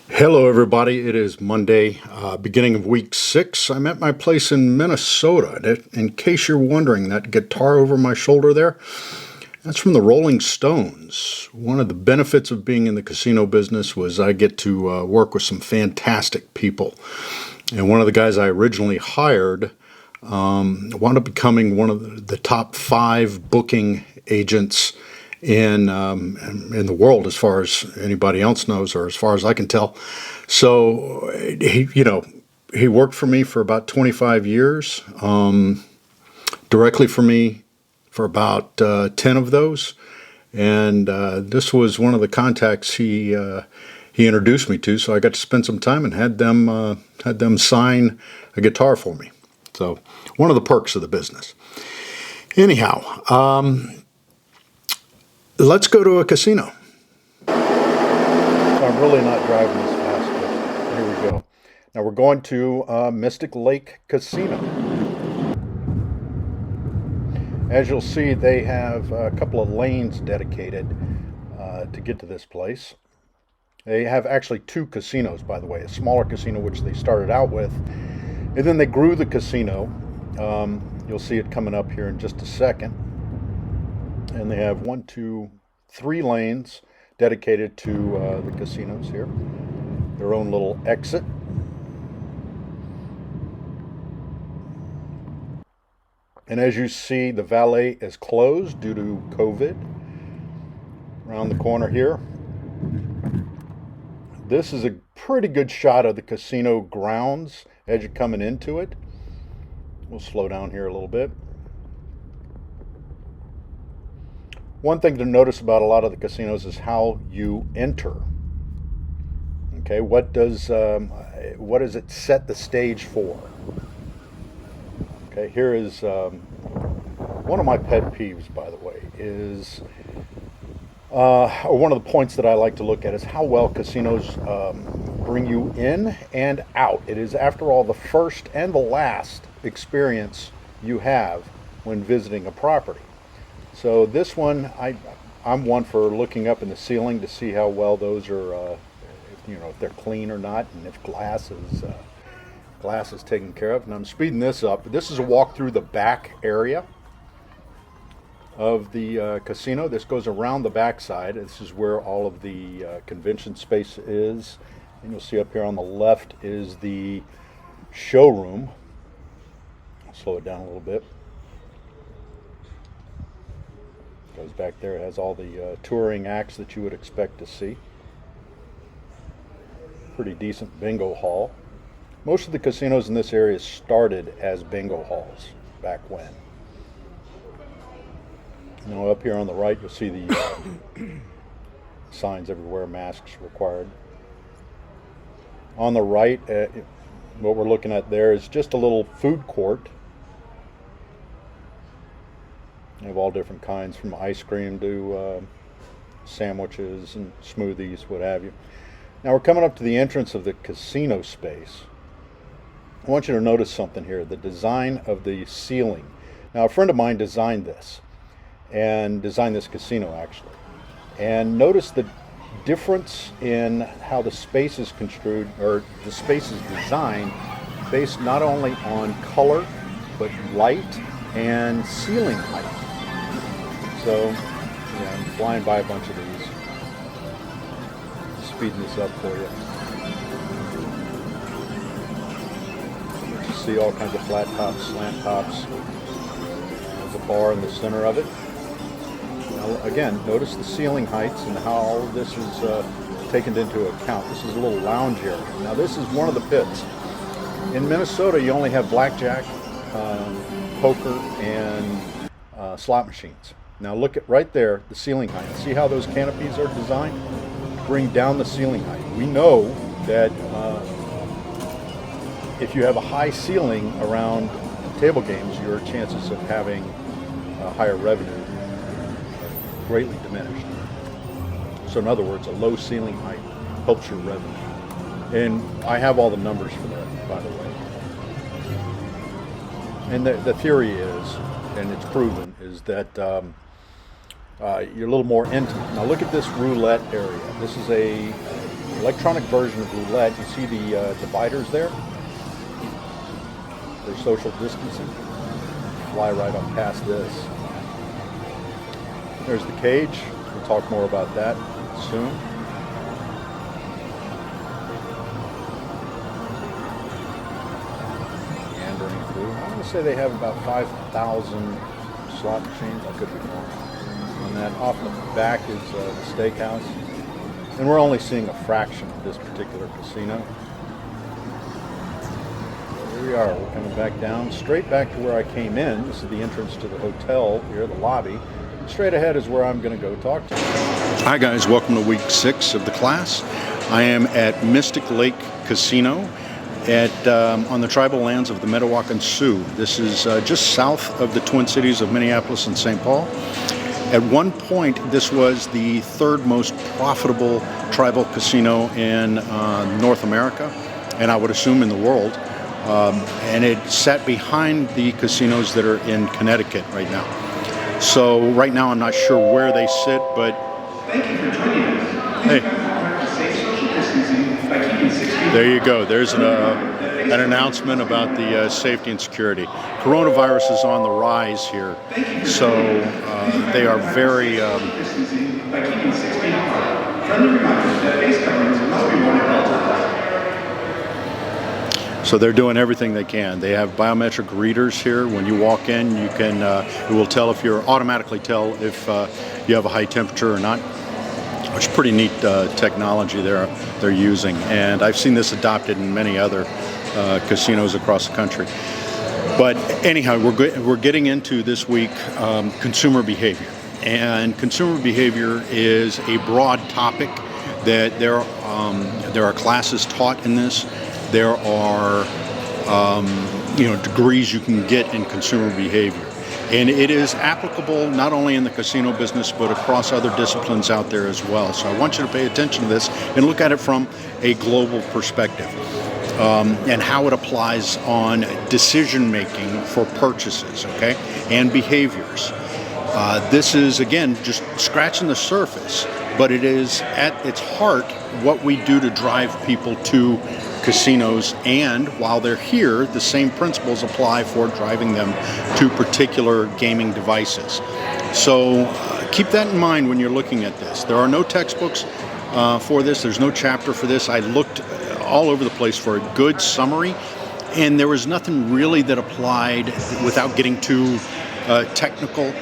Hello, everybody. It is Monday, beginning of week 6. I'm at my place in Minnesota. In case you're wondering, that guitar over my shoulder there, that's from the Rolling Stones. One of the benefits of being in the casino business was I get to work with some fantastic people. And one of the guys I originally hired wound up becoming one of the top 5 booking agents in the world, as far as anybody else knows, or as far as I can tell. So he worked for me for about 25 years, directly for me for about 10 of those, and this was one of the contacts he introduced me to. So I got to spend some time and had them sign a guitar for me. So one of the perks of the business. Anyhow, let's go to a casino. I'm really not driving this fast, but here we go. Now we're going to Mystic Lake Casino. As you'll see, they have a couple of lanes dedicated to get to this place. They have actually 2 casinos, by the way. A smaller casino, which they started out with, and then they grew the casino. You'll see it coming up here in just a second. And they have 1, 2, 3 lanes dedicated to the casinos here. Their own little exit. And as you see, the valet is closed due to COVID. Around the corner here. This is a pretty good shot of the casino grounds as you're coming into it. We'll slow down here a little bit. One thing to notice about a lot of the casinos is how you enter. Okay, what does it set the stage for? Okay, here is one of my pet peeves, by the way, is or one of the points that I like to look at is how well casinos bring you in and out. It is, after all, the first and the last experience you have when visiting a property. So this one, I'm one for looking up in the ceiling to see how well those are, if they're clean or not, and if glass is taken care of. And I'm speeding this up. This is a walk through the back area of the casino. This goes around the backside. This is where all of the convention space is. And you'll see up here on the left is the showroom. I'll slow it down a little bit. Goes back there. It has all the touring acts that you would expect to see. Pretty decent bingo hall. Most of the casinos in this area started as bingo halls back when. Now up here on the right, you'll see the signs everywhere, masks required. On the right, what we're looking at there is just a little food court. They have all different kinds, from ice cream to sandwiches and smoothies, what have you. Now we're coming up to the entrance of the casino space. I want you to notice something here, the design of the ceiling. Now a friend of mine designed this casino actually. And notice the difference in how the space is construed, or the space is designed, based not only on color, but light and ceiling height. So, I'm flying by a bunch of these. Speeding this up for you. You see all kinds of flat tops, slant tops. There's a bar in the center of it. Now, again, notice the ceiling heights and how all of this is taken into account. This is a little lounge area. Now, this is one of the pits. In Minnesota, you only have blackjack, poker, and slot machines. Now, look at right there, the ceiling height. See how those canopies are designed to bring down the ceiling height. We know that if you have a high ceiling around table games, your chances of having higher revenue are greatly diminished. So in other words, a low ceiling height helps your revenue. And I have all the numbers for that, by the way. And the theory is, and it's proven, is that you're a little more intimate. Now look at this roulette area. This is a electronic version of roulette. You see the dividers there? For social distancing. Fly right up past this. There's the cage. We'll talk more about that soon. Meandering through. I want to say they have about 5,000 slot machines. I could be wrong on that. Off the back is the steakhouse. And we're only seeing a fraction of this particular casino. Here we are. We're coming back down, straight back to where I came in. This is the entrance to the hotel here, the lobby. Straight ahead is where I'm going to go talk to you. Hi guys, welcome to week 6 of the class. I am at Mystic Lake Casino on the tribal lands of the Metawakan Sioux. This is just south of the Twin Cities of Minneapolis and St. Paul. At one point, this was the 3rd most profitable tribal casino in North America, and I would assume in the world. And it sat behind the casinos that are in Connecticut right now. So right now I'm not sure where they sit, but thank you for joining us. Please practice safe social distancing by keeping 6 feet. There you go. There's an announcement about the safety and security. Coronavirus is on the rise here, so they are very. Distancing by keeping 6 feet apart. Friendly reminder that face coverings must be worn at all times. So they're doing everything they can. They have biometric readers here. When you walk in, you can it will tell if you're automatically tell if you have a high temperature or not. Which is pretty neat technology they're using, and I've seen this adopted in many other casinos across the country. But anyhow, we're getting into this week consumer behavior, and consumer behavior is a broad topic that there are classes taught in this. There are degrees you can get in consumer behavior, and it is applicable not only in the casino business but across other disciplines out there as well. So I want you to pay attention to this and look at it from a global perspective, and how it applies on decision making for purchases, okay, and behaviors. This is, again, just scratching the surface, but it is at its heart what we do to drive people to casinos, and while they're here, the same principles apply for driving them to particular gaming devices. So keep that in mind when you're looking at this. There are no textbooks for this. There's no chapter for this. I looked all over the place for a good summary, and there was nothing really that applied without getting too technical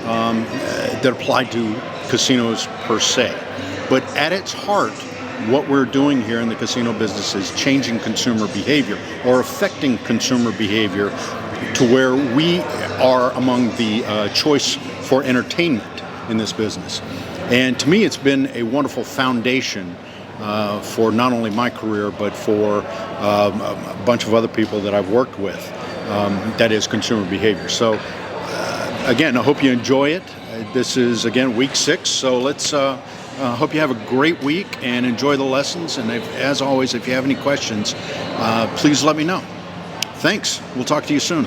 that applied to casinos per se. But at its heart, what we're doing here in the casino business is changing consumer behavior or affecting consumer behavior to where we are among the choice for entertainment in this business. And to me, it's been a wonderful foundation for not only my career, but for a bunch of other people that I've worked with, that is consumer behavior. So again, I hope you enjoy it. This is, again, week 6, so let's hope you have a great week and enjoy the lessons. And as always, if you have any questions, please let me know. Thanks. We'll talk to you soon.